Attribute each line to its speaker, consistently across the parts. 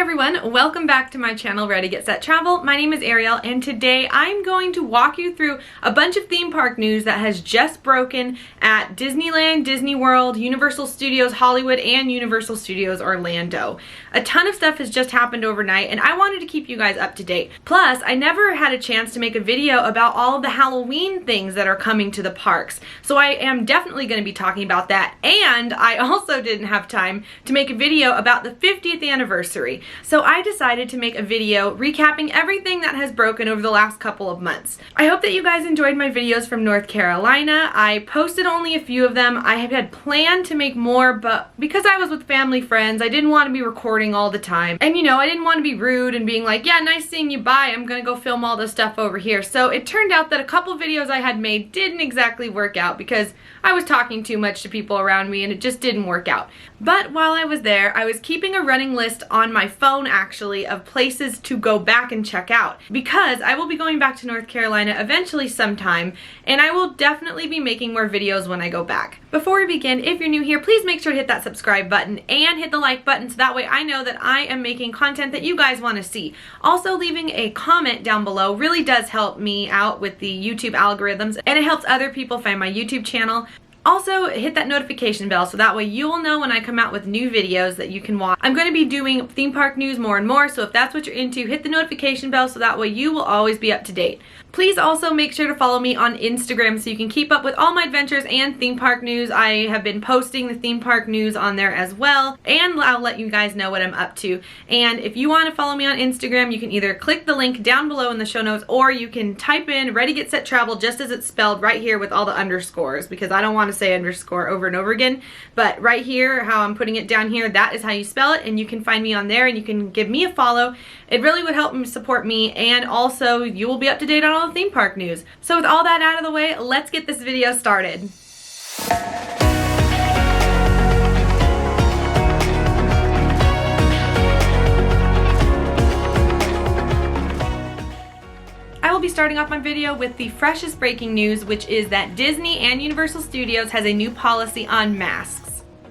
Speaker 1: everyone, welcome back to my channel, Ready, Get, Set, Travel. My name is Ariel, and today I'm going to walk you through a bunch of theme park news that has just broken at Disneyland, Disney World, Universal Studios Hollywood, and Universal Studios Orlando. A ton of stuff has just happened overnight, and I wanted to keep you guys up to date. Plus, I never had a chance to make a video about all of the Halloween things that are coming to the parks, so I am definitely going to be talking about that, and I also didn't have time to make a video about the 50th anniversary. So I decided to make a video recapping everything that has broken over the last couple of months. I hope that you guys enjoyed my videos from North Carolina. I posted only a few of them. I had planned to make more, but because I was with family friends, I didn't want to be recording all the time. And you know, I didn't want to be rude and being like, yeah, nice seeing you, bye, I'm gonna go film all this stuff over here. So it turned out that a couple videos I had made didn't exactly work out because I was talking too much to people around me and it just didn't work out. But while I was there, I was keeping a running list on my phone actually of places to go back and check out because I will be going back to North Carolina eventually sometime, and I will definitely be making more videos when I go back. Before we begin, if you're new here, please make sure to hit that subscribe button and hit the like button so that way I know that I am making content that you guys want to see. Also, leaving a comment down below really does help me out with the YouTube algorithms, and it helps other people find my YouTube channel. Also, hit that notification bell so that way you will know when I come out with new videos that you can watch. I'm going to be doing theme park news more and more, so if that's what you're into, hit the notification bell so that way you will always be up to date. Please also make sure to follow me on Instagram so you can keep up with all my adventures and theme park news. I have been posting the theme park news on there as well, and I'll let you guys know what I'm up to. And if you want to follow me on Instagram, you can either click the link down below in the show notes, or you can type in Ready, Get, Set, Travel just as it's spelled right here with all the underscores, because I don't want to say underscore over and over again. But right here, how I'm putting it down here, that is how you spell it, and you can find me on there and you can give me a follow. It really would help support me, and also you will be up to date on all the theme park news. So with all that out of the way, let's get this video started. I will be starting off my video with the freshest breaking news, which is that Disney and Universal Studios has a new policy on masks.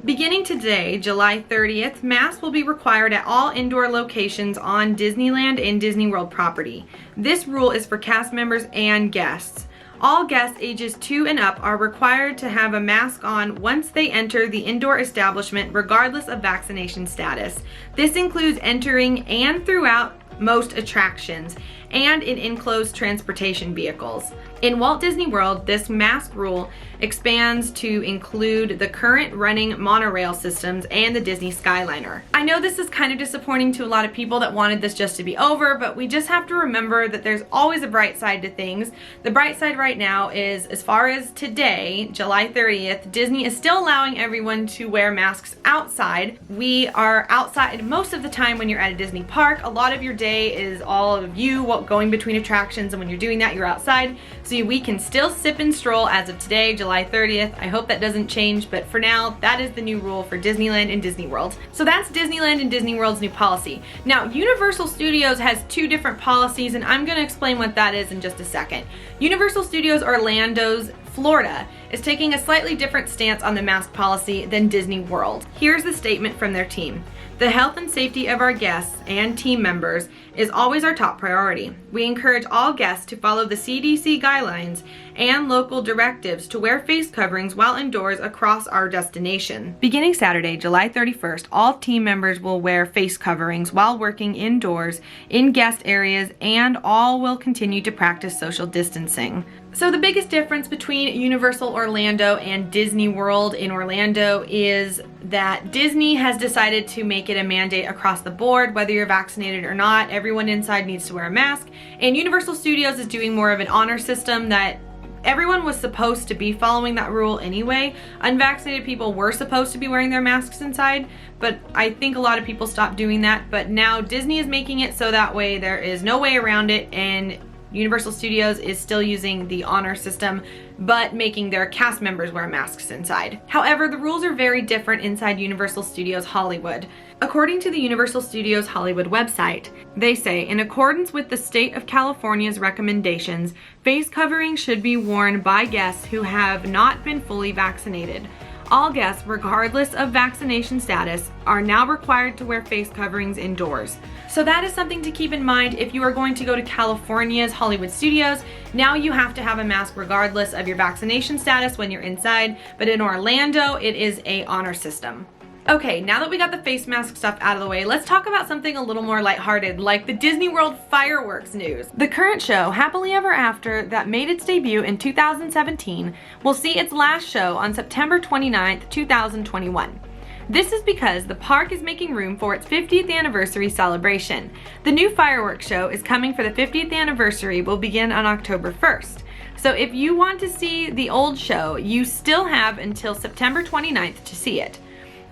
Speaker 1: Beginning today, July 30th, masks will be required at all indoor locations on Disneyland and Disney World property. This rule is for cast members and guests. All guests ages 2 and up are required to have a mask on once they enter the indoor establishment, regardless of vaccination status. This includes entering and throughout most attractions and in enclosed transportation vehicles. In Walt Disney World, this mask rule expands to include the current running monorail systems and the Disney Skyliner. I know this is kind of disappointing to a lot of people that wanted this just to be over, but we just have to remember that there's always a bright side to things. The bright side right now is, as far as today, July 30th, Disney is still allowing everyone to wear masks outside. We are outside most of the time when you're at a Disney park. A lot of your day is all of you going between attractions, and when you're doing that, you're outside. So we can still sip and stroll as of today, July 30th. I hope that doesn't change, but for now, that is the new rule for Disneyland and Disney World. So that's Disneyland and Disney World's new policy. Now, Universal Studios has two different policies, and I'm going to explain what that is in just a second. Universal Studios Orlando's Florida is taking a slightly different stance on the mask policy than Disney World. Here's the statement from their team. The health and safety of our guests and team members is always our top priority. We encourage all guests to follow the CDC guidelines and local directives to wear face coverings while indoors across our destination. Beginning Saturday, July 31st, all team members will wear face coverings while working indoors in guest areas, and all will continue to practice social distancing. So the biggest difference between Universal Orlando and Disney World in Orlando is that Disney has decided to make it a mandate across the board, whether you're vaccinated or not. Everyone inside needs to wear a mask, and Universal Studios is doing more of an honor system that everyone was supposed to be following that rule anyway. Unvaccinated people were supposed to be wearing their masks inside, but I think a lot of people stopped doing that. But now Disney is making it so that way there is no way around it, and Universal Studios is still using the honor system, but making their cast members wear masks inside. However, the rules are very different inside Universal Studios Hollywood. According to the Universal Studios Hollywood website, they say, in accordance with the state of California's recommendations, face coverings should be worn by guests who have not been fully vaccinated. all guests, regardless of vaccination status, are now required to wear face coverings indoors. So that is something to keep in mind if you are going to go to California's Hollywood Studios. Now you have to have a mask regardless of your vaccination status when you're inside, but in Orlando, it is an honor system. Okay, now that we got the face mask stuff out of the way, let's talk about something a little more lighthearted, like the Disney World fireworks news. The current show, Happily Ever After, that made its debut in 2017, will see its last show on September 29th, 2021. This is because the park is making room for its 50th anniversary celebration. The new fireworks show is coming for the 50th anniversary, will begin on October 1st. So if you want to see the old show, you still have until September 29th to see it.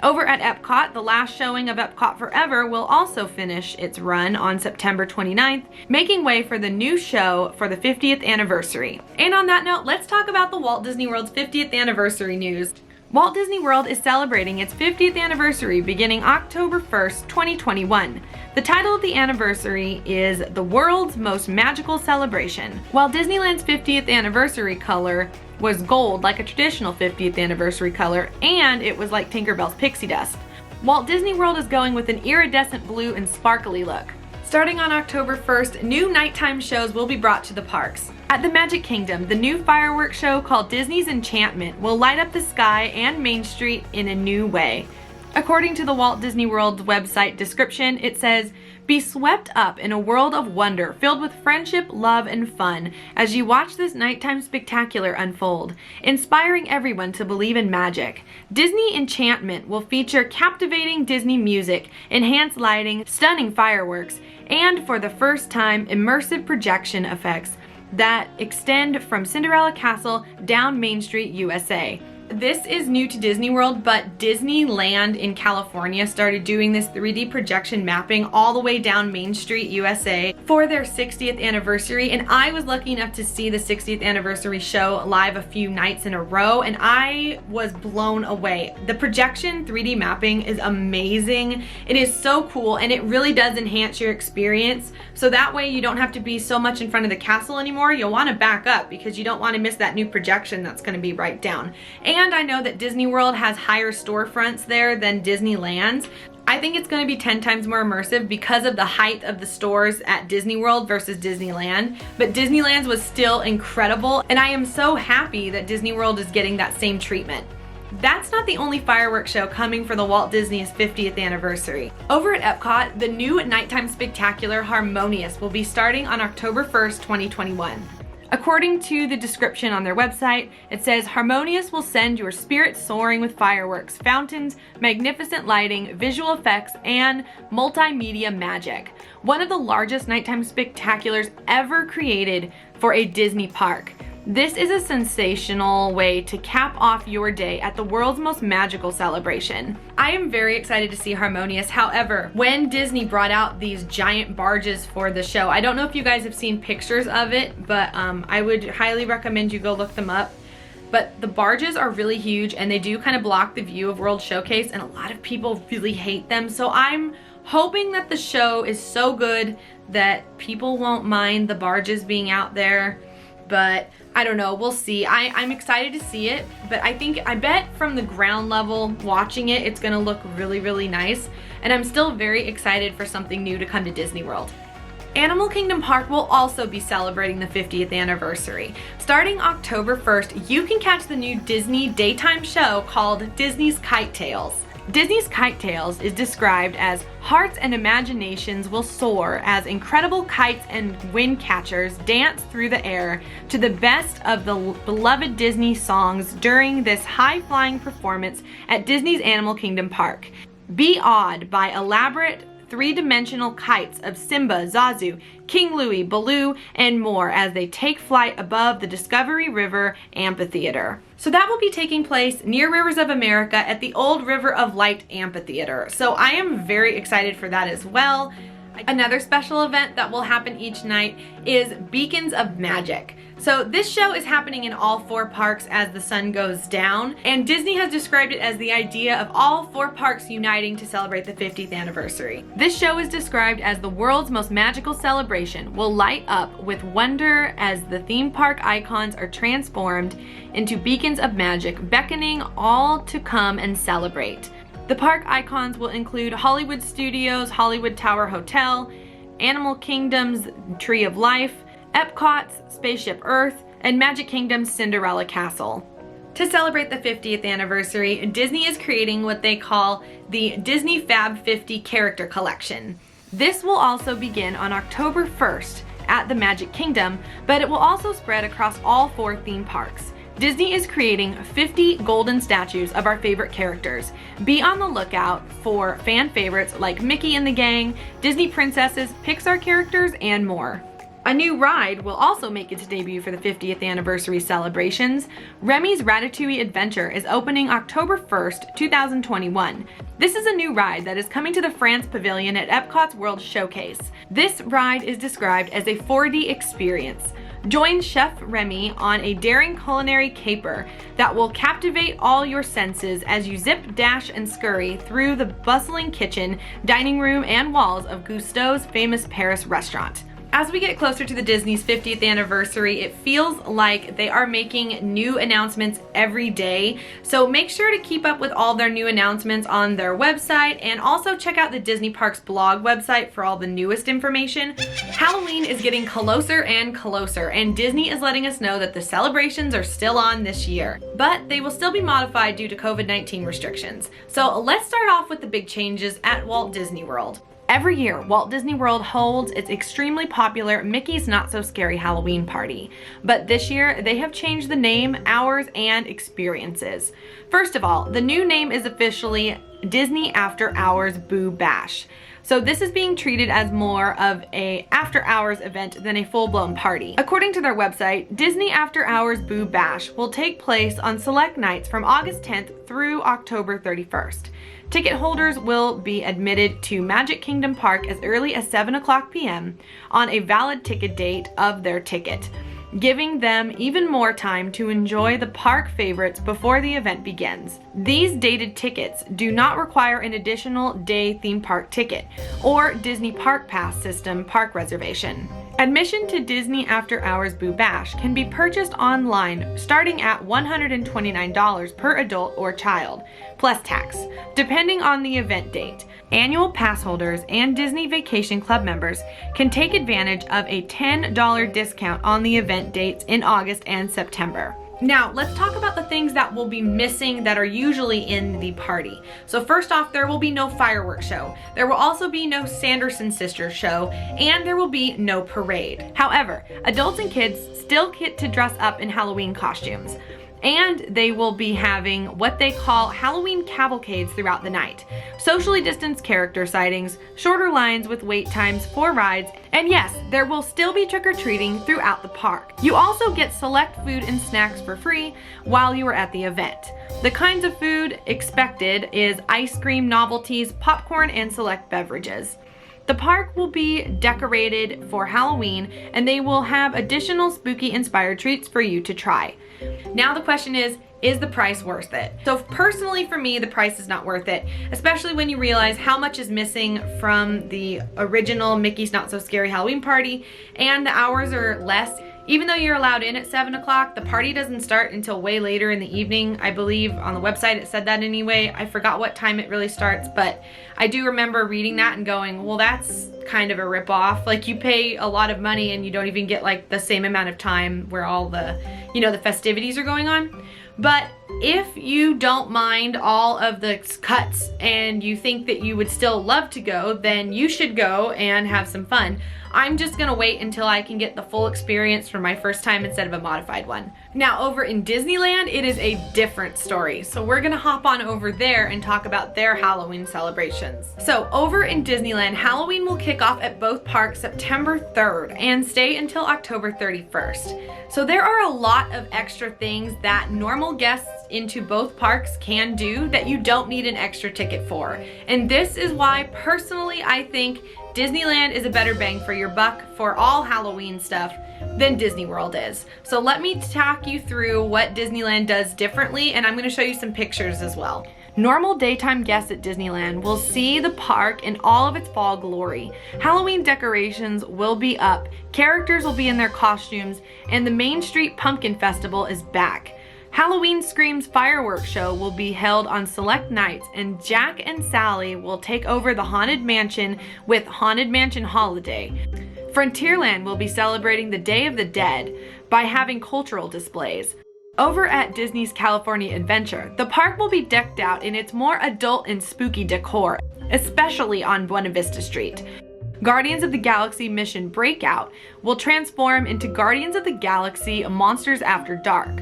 Speaker 1: Over at Epcot, the last showing of Epcot Forever will also finish its run on September 29th, making way for the new show for the 50th anniversary. And on that note, let's talk about the Walt Disney World's 50th anniversary news. Walt Disney World is celebrating its 50th anniversary beginning October 1st, 2021. The title of the anniversary is The World's Most Magical Celebration. While Disneyland's 50th anniversary color was gold like a traditional 50th anniversary color, and it was like Tinkerbell's pixie dust, Walt Disney World is going with an iridescent blue and sparkly look. Starting on October 1st, new nighttime shows will be brought to the parks. At the Magic Kingdom, the new fireworks show called Disney's Enchantment will light up the sky and Main Street in a new way. According to the Walt Disney World website description, it says, "Be swept up in a world of wonder filled with friendship, love, and fun as you watch this nighttime spectacular unfold, inspiring everyone to believe in magic. Disney Enchantment will feature captivating Disney music, enhanced lighting, stunning fireworks, and for the first time, immersive projection effects that extend from Cinderella Castle down Main Street, USA." This is new to Disney World, but Disneyland in California started doing this 3D projection mapping all the way down Main Street, USA for their 60th anniversary, and I was lucky enough to see the 60th anniversary show live a few nights in a row, and I was blown away. The projection 3D mapping is amazing. It is so cool, and it really does enhance your experience, so that way you don't have to be so much in front of the castle anymore. You'll want to back up because you don't want to miss that new projection that's going to be right down. And I know that Disney World has higher storefronts there than Disneyland's. I think it's going to be 10 times more immersive because of the height of the stores at Disney World versus Disneyland. But Disneyland's was still incredible, and I am so happy that Disney World is getting that same treatment. That's not the only fireworks show coming for the Walt Disney's 50th anniversary. Over at Epcot, the new nighttime spectacular Harmonious will be starting on October 1st, 2021. According to the description on their website, it says, "Harmonious will send your spirit soaring with fireworks, fountains, magnificent lighting, visual effects, and multimedia magic. One of the largest nighttime spectaculars ever created for a Disney park. This is a sensational way to cap off your day at the world's most magical celebration." I am very excited to see Harmonious. However, when Disney brought out these giant barges for the show, I don't know if you guys have seen pictures of it, but I would highly recommend you go look them up. But the barges are really huge, and they do kind of block the view of World Showcase, and a lot of people really hate them. So I'm hoping that the show is so good that people won't mind the barges being out there. But I don't know, we'll see. I'm excited to see it, but I bet from the ground level watching it, it's gonna look really, really nice. And I'm still very excited for something new to come to Disney World. Animal Kingdom Park will also be celebrating the 50th anniversary. Starting October 1st, you can catch the new Disney daytime show called Disney's Kite Tales. Disney's Kite Tales is described as hearts and imaginations will soar as incredible kites and wind catchers dance through the air to the best of the beloved Disney songs during this high-flying performance at Disney's Animal Kingdom Park. Be awed by elaborate three-dimensional kites of Simba, Zazu, King Louie, Baloo, and more as they take flight above the Discovery River Amphitheater. So that will be taking place near Rivers of America at the Old River of Light Amphitheater. So I am very excited for that as well. Another special event that will happen each night is Beacons of Magic. So this show is happening in all 4 parks as the sun goes down, and Disney has described it as the idea of all 4 parks uniting to celebrate the 50th anniversary. This show is described as the world's most magical celebration, will light up with wonder as the theme park icons are transformed into beacons of magic, beckoning all to come and celebrate. The park icons will include Hollywood Studios, Hollywood Tower Hotel, Animal Kingdom's Tree of Life, Epcot's Spaceship Earth, and Magic Kingdom's Cinderella Castle. To celebrate the 50th anniversary, Disney is creating what they call the Disney Fab 50 Character Collection. This will also begin on October 1st at the Magic Kingdom, but it will also spread across all 4 theme parks. Disney is creating 50 golden statues of our favorite characters. Be on the lookout for fan favorites like Mickey and the Gang, Disney princesses, Pixar characters, and more. A new ride will also make its debut for the 50th anniversary celebrations. Remy's Ratatouille Adventure is opening October 1st, 2021. This is a new ride that is coming to the France Pavilion at Epcot's World Showcase. This ride is described as a 4D experience. Join Chef Remy on a daring culinary caper that will captivate all your senses as you zip, dash, and scurry through the bustling kitchen, dining room, and walls of Gusteau's famous Paris restaurant. As we get closer to the Disney's 50th anniversary, it feels like they are making new announcements every day. So make sure to keep up with all their new announcements on their website, and also check out the Disney Parks blog website for all the newest information. Halloween is getting closer and closer, and Disney is letting us know that the celebrations are still on this year, but they will still be modified due to COVID-19 restrictions. So let's start off with the big changes at Walt Disney World. Every year, Walt Disney World holds its extremely popular Mickey's Not So Scary Halloween party. But this year, they have changed the name, hours, and experiences. First of all, the new name is officially Disney After Hours Boo Bash. So this is being treated as more of a after-hours event than a full-blown party. According to their website, Disney After Hours Boo Bash will take place on select nights from August 10th through October 31st. Ticket holders will be admitted to Magic Kingdom Park as early as 7:00 p.m. on a valid ticket date of their ticket, giving them even more time to enjoy the park favorites before the event begins. These dated tickets do not require an additional day theme park ticket or Disney Park Pass system park reservation. Admission to Disney After Hours Boo Bash can be purchased online starting at $129 per adult or child, plus tax, depending on the event date. Annual pass holders and Disney Vacation Club members can take advantage of a $10 discount on the event dates in August and September. Now, let's talk about the things that will be missing that are usually in the party. So first off, there will be no fireworks show. There will also be no Sanderson Sisters show, and there will be no parade. However, adults and kids still get to dress up in Halloween costumes. And they will be having what they call Halloween cavalcades throughout the night. Socially distanced character sightings, shorter lines with wait times for rides, and yes, there will still be trick-or-treating throughout the park. You also get select food and snacks for free while you are at the event. The kinds of food expected is ice cream, novelties, popcorn, and select beverages. The park will be decorated for Halloween, and they will have additional spooky-inspired treats for you to try. Now the question is the price worth it? So personally for me, the price is not worth it, especially when you realize how much is missing from the original Mickey's Not So Scary Halloween party, and the hours are less. Even though you're allowed in at 7 o'clock, the party doesn't start until way later in the evening. I believe on the website it said that anyway. I forgot what time it really starts, but I do remember reading that and going, well, that's kind of a ripoff. Like, you pay a lot of money and you don't even get like the same amount of time where all the, you know, the festivities are going on. But if you don't mind all of the cuts and you think that you would still love to go, then you should go and have some fun. I'm just gonna wait until I can get the full experience for my first time instead of a modified one. Now over in Disneyland, it is a different story. So we're gonna hop on over there and talk about their Halloween celebrations. So over in Disneyland, Halloween will kick off at both parks September 3rd and stay until October 31st. So there are a lot of extra things that normal guests into both parks can do that you don't need an extra ticket for. And this is why personally I think Disneyland is a better bang for your buck for all Halloween stuff than Disney World is. So let me talk you through what Disneyland does differently, and I'm going to show you some pictures as well. Normal daytime guests at Disneyland will see the park in all of its fall glory. Halloween decorations will be up, characters will be in their costumes, and the Main Street Pumpkin Festival is back. Halloween Scream's fireworks show will be held on select nights, and Jack and Sally will take over the Haunted Mansion with Haunted Mansion Holiday. Frontierland will be celebrating the Day of the Dead by having cultural displays. Over at Disney's California Adventure, the park will be decked out in its more adult and spooky decor, especially on Buena Vista Street. Guardians of the Galaxy Mission Breakout will transform into Guardians of the Galaxy Monsters After Dark.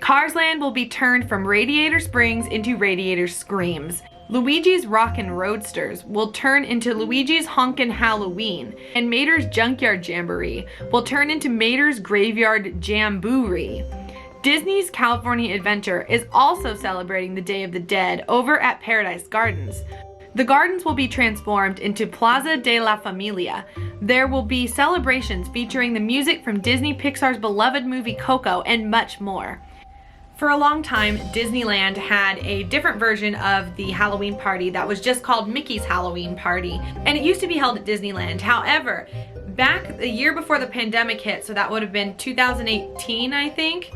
Speaker 1: Cars Land will be turned from Radiator Springs into Radiator Screams. Luigi's Rockin' Roadsters will turn into Luigi's Honkin' Halloween, and Mater's Junkyard Jamboree will turn into Mater's Graveyard Jamboree. Disney's California Adventure is also celebrating the Day of the Dead over at Paradise Gardens. The gardens will be transformed into Plaza de la Familia. There will be celebrations featuring the music from Disney Pixar's beloved movie Coco and much more. For a long time, Disneyland had a different version of the Halloween party that was just called Mickey's Halloween Party, and it used to be held at Disneyland. However, back the year before the pandemic hit, so that would have been 2018, I think.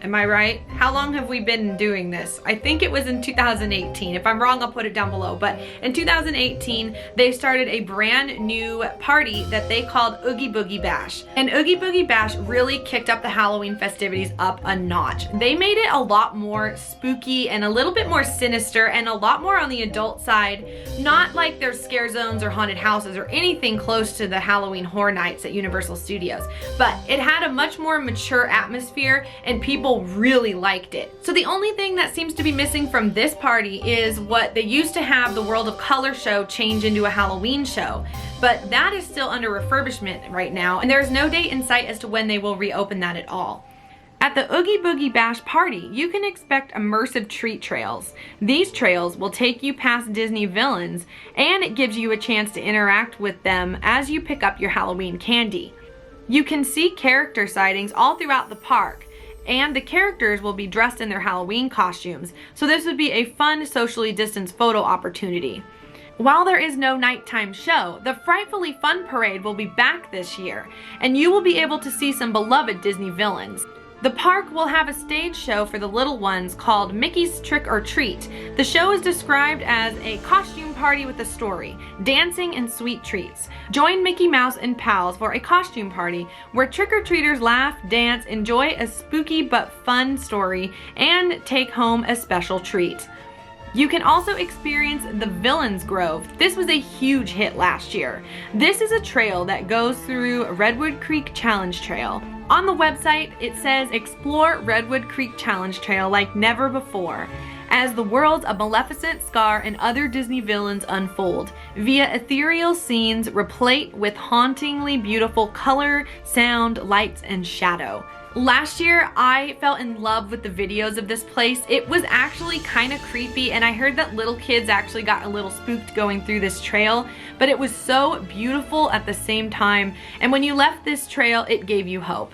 Speaker 1: Am I right? How long have we been doing this? I think it was in 2018. If I'm wrong, I'll put it down below. But in 2018, they started a brand new party that they called Oogie Boogie Bash. And Oogie Boogie Bash really kicked up the Halloween festivities up a notch. They made it a lot more spooky and a little bit more sinister and a lot more on the adult side. Not like there's scare zones or haunted houses or anything close to the Halloween Horror Nights at Universal Studios. But it had a much more mature atmosphere and people really liked it. So the only thing that seems to be missing from this party is what they used to have the World of Color show change into a Halloween show. But that is still under refurbishment right now, and there is no date in sight as to when they will reopen that at all. At the Oogie Boogie Bash party, you can expect immersive treat trails. These trails will take you past Disney villains, and it gives you a chance to interact with them as you pick up your Halloween candy. You can see character sightings all throughout the park, and the characters will be dressed in their Halloween costumes, so this would be a fun socially distanced photo opportunity. While there is no nighttime show, the Frightfully Fun Parade will be back this year, and you will be able to see some beloved Disney villains. The park will have a stage show for the little ones called Mickey's Trick or Treat. The show is described as a costume party with a story, dancing and sweet treats. Join Mickey Mouse and pals for a costume party where trick-or-treaters laugh, dance, enjoy a spooky but fun story, and take home a special treat. You can also experience the Villains Grove. This was a huge hit last year. This is a trail that goes through Redwood Creek Challenge Trail. On the website, it says explore Redwood Creek Challenge Trail like never before, as the worlds of Maleficent, Scar, and other Disney villains unfold via ethereal scenes replete with hauntingly beautiful color, sound, lights, and shadow. Last year, I fell in love with the videos of this place. It was actually kind of creepy, and I heard that little kids actually got a little spooked going through this trail, but it was so beautiful at the same time, and when you left this trail, it gave you hope.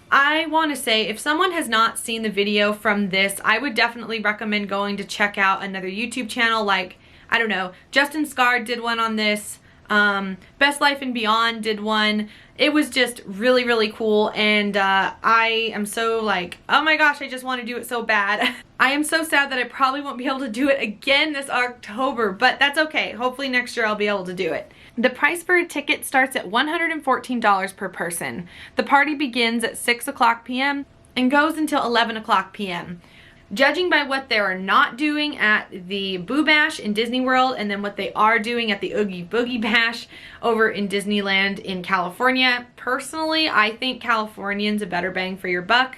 Speaker 1: I want to say, if someone has not seen the video from this, I would definitely recommend going to check out another YouTube channel like, I don't know, Justin Scar did one on this, Best Life and Beyond did one. It was just really, really cool, and I am so like, oh my gosh, I just want to do it so bad. I am so sad that I probably won't be able to do it again this October, but that's okay. Hopefully next year I'll be able to do it. The price for a ticket starts at $114 per person. The party begins at 6 o'clock p.m. and goes until 11 o'clock p.m. Judging by what they are not doing at the Boo Bash in Disney World and then what they are doing at the Oogie Boogie Bash over in Disneyland in California, personally, I think Californian's a better bang for your buck,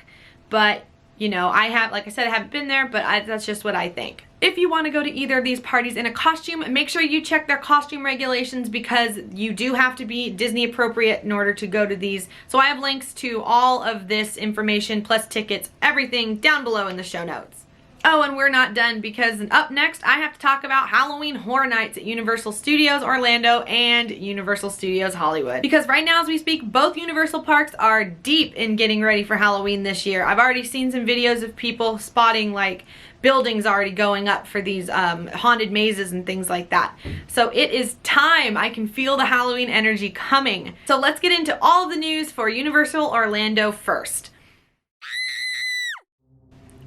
Speaker 1: but you know, like I said, I haven't been there, but that's just what I think. If you want to go to either of these parties in a costume, make sure you check their costume regulations because you do have to be Disney appropriate in order to go to these. So I have links to all of this information plus tickets, everything down below in the show notes. Oh, and we're not done, because up next I have to talk about Halloween Horror Nights at Universal Studios Orlando and Universal Studios Hollywood. Because right now as we speak, both Universal parks are deep in getting ready for Halloween this year. I've already seen some videos of people spotting like buildings already going up for these haunted mazes and things like that. So it is time. I can feel the Halloween energy coming. So let's get into all the news for Universal Orlando first.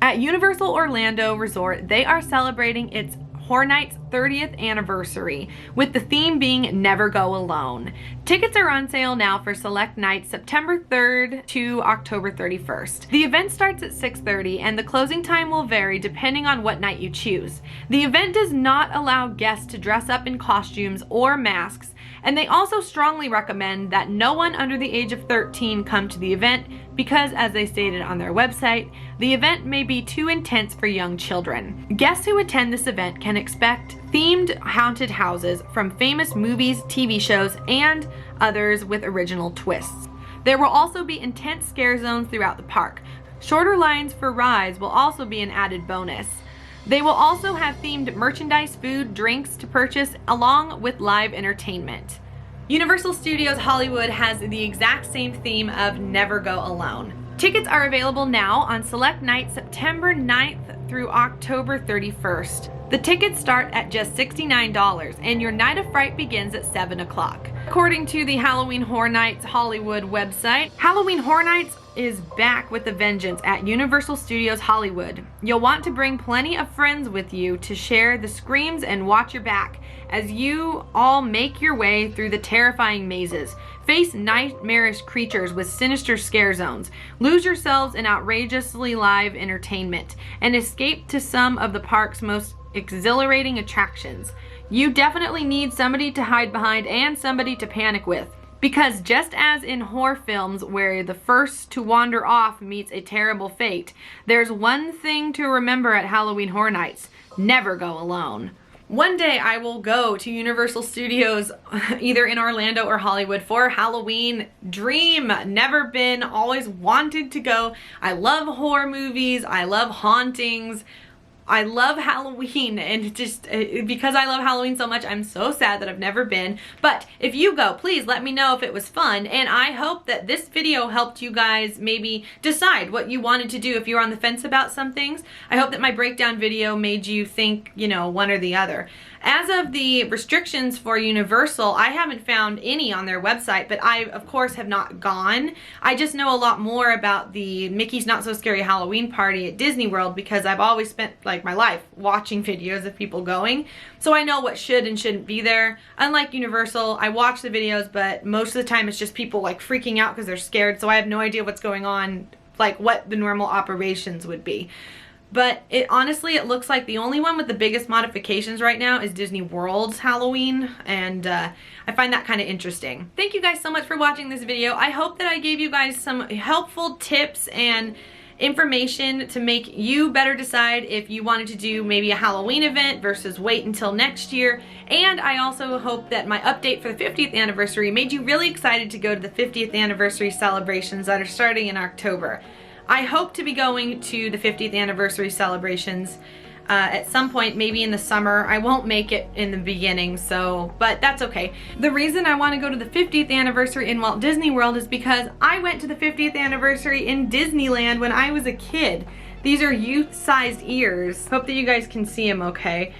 Speaker 1: At Universal Orlando Resort, they are celebrating its Horror Nights 30th anniversary, with the theme being Never Go Alone. Tickets are on sale now for select nights September 3rd to October 31st. The event starts at 6:30 and the closing time will vary depending on what night you choose. The event does not allow guests to dress up in costumes or masks, and they also strongly recommend that no one under the age of 13 come to the event because, as they stated on their website, the event may be too intense for young children. Guests who attend this event can expect themed haunted houses from famous movies, TV shows, and others with original twists. There will also be intense scare zones throughout the park. Shorter lines for rides will also be an added bonus. They will also have themed merchandise, food, drinks to purchase, along with live entertainment. Universal Studios Hollywood has the exact same theme of Never Go Alone. Tickets are available now on select nights September 9th through October 31st. The tickets start at just $69 and your night of fright begins at 7 o'clock. According to the Halloween Horror Nights Hollywood website, Halloween Horror Nights is back with a vengeance at Universal Studios Hollywood. You'll want to bring plenty of friends with you to share the screams and watch your back as you all make your way through the terrifying mazes, face nightmarish creatures with sinister scare zones, lose yourselves in outrageously live entertainment, and escape to some of the park's most exhilarating attractions. You definitely need somebody to hide behind and somebody to panic with. Because just as in horror films where the first to wander off meets a terrible fate, there's one thing to remember at Halloween Horror Nights: never go alone. One day I will go to Universal Studios either in Orlando or Hollywood for Halloween. Dream. Never been, always wanted to go. I love horror movies. I love hauntings. I love Halloween, and just because I love Halloween so much, I'm so sad that I've never been. But if you go, please let me know if it was fun, and I hope that this video helped you guys maybe decide what you wanted to do if you're on the fence about some things. I hope that my breakdown video made you think, you know, one or the other. As of the restrictions for Universal, I haven't found any on their website, but I, of course, have not gone. I just know a lot more about the Mickey's Not So Scary Halloween Party at Disney World because I've always spent like my life watching videos of people going. So I know what should and shouldn't be there. Unlike Universal, I watch the videos, but most of the time it's just people like freaking out because they're scared, so I have no idea what's going on, like what the normal operations would be. But honestly, it looks like the only one with the biggest modifications right now is Disney World's Halloween, and I find that kind of interesting. Thank you guys so much for watching this video. I hope that I gave you guys some helpful tips and information to make you better decide if you wanted to do maybe a Halloween event versus wait until next year. And I also hope that my update for the 50th anniversary made you really excited to go to the 50th anniversary celebrations that are starting in October. I hope to be going to the 50th anniversary celebrations at some point, maybe in the summer. I won't make it in the beginning, but that's okay. The reason I want to go to the 50th anniversary in Walt Disney World is because I went to the 50th anniversary in Disneyland when I was a kid. These are youth-sized ears. Hope that you guys can see them okay.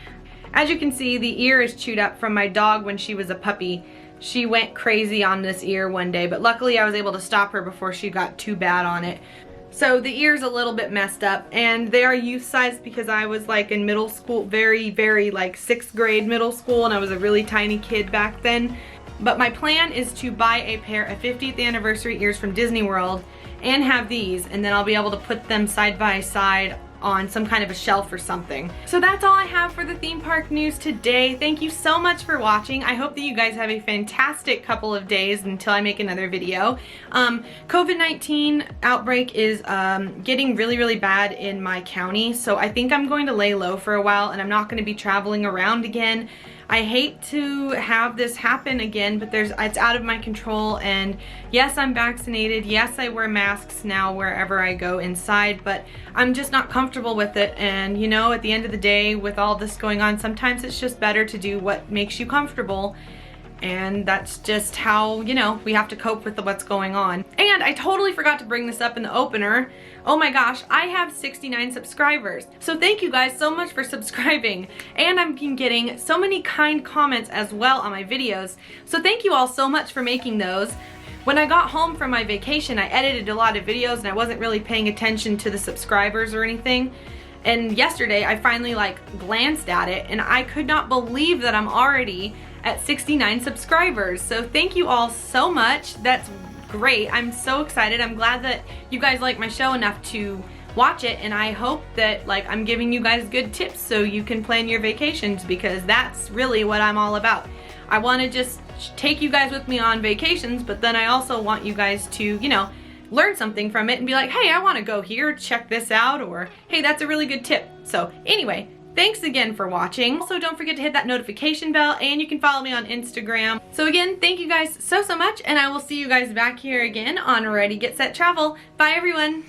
Speaker 1: As you can see, the ear is chewed up from my dog when she was a puppy. She went crazy on this ear one day, but luckily I was able to stop her before she got too bad on it. So the ear's a little bit messed up, and they are youth sized because I was like in middle school, very like 6th grade middle school, and I was a really tiny kid back then. But my plan is to buy a pair of 50th anniversary ears from Disney World and have these, and then I'll be able to put them side by side on some kind of a shelf or something. So that's all I have for the theme park news today. Thank you so much for watching. I hope that you guys have a fantastic couple of days until I make another video. COVID-19 outbreak is getting really bad in my county, so I think I'm going to lay low for a while and I'm not going to be traveling around again. I hate to have this happen again, but it's out of my control. And yes, I'm vaccinated. Yes, I wear masks now wherever I go inside, but I'm just not comfortable with it. And you know, at the end of the day, with all this going on, sometimes it's just better to do what makes you comfortable. And that's just how, you know, we have to cope with what's going on. And I totally forgot to bring this up in the opener. Oh my gosh, I have 69 subscribers. So thank you guys so much for subscribing. And I've been getting so many kind comments as well on my videos. So thank you all so much for making those. When I got home from my vacation, I edited a lot of videos and I wasn't really paying attention to the subscribers or anything. And yesterday I finally glanced at it and I could not believe that I'm already at 69 subscribers. So thank you all so much. That's great. I'm so excited. I'm glad that you guys like my show enough to watch it, and I hope that I'm giving you guys good tips so you can plan your vacations, because that's really what I'm all about. I want to just take you guys with me on vacations, but then I also want you guys to, you know, learn something from it and be like, hey, I want to go here, check this out, or hey, that's a really good tip. So anyway, thanks again for watching. Also, don't forget to hit that notification bell, and you can follow me on Instagram. So again, thank you guys so much, and I will see you guys back here again on Ready, Get, Set, Travel. Bye everyone.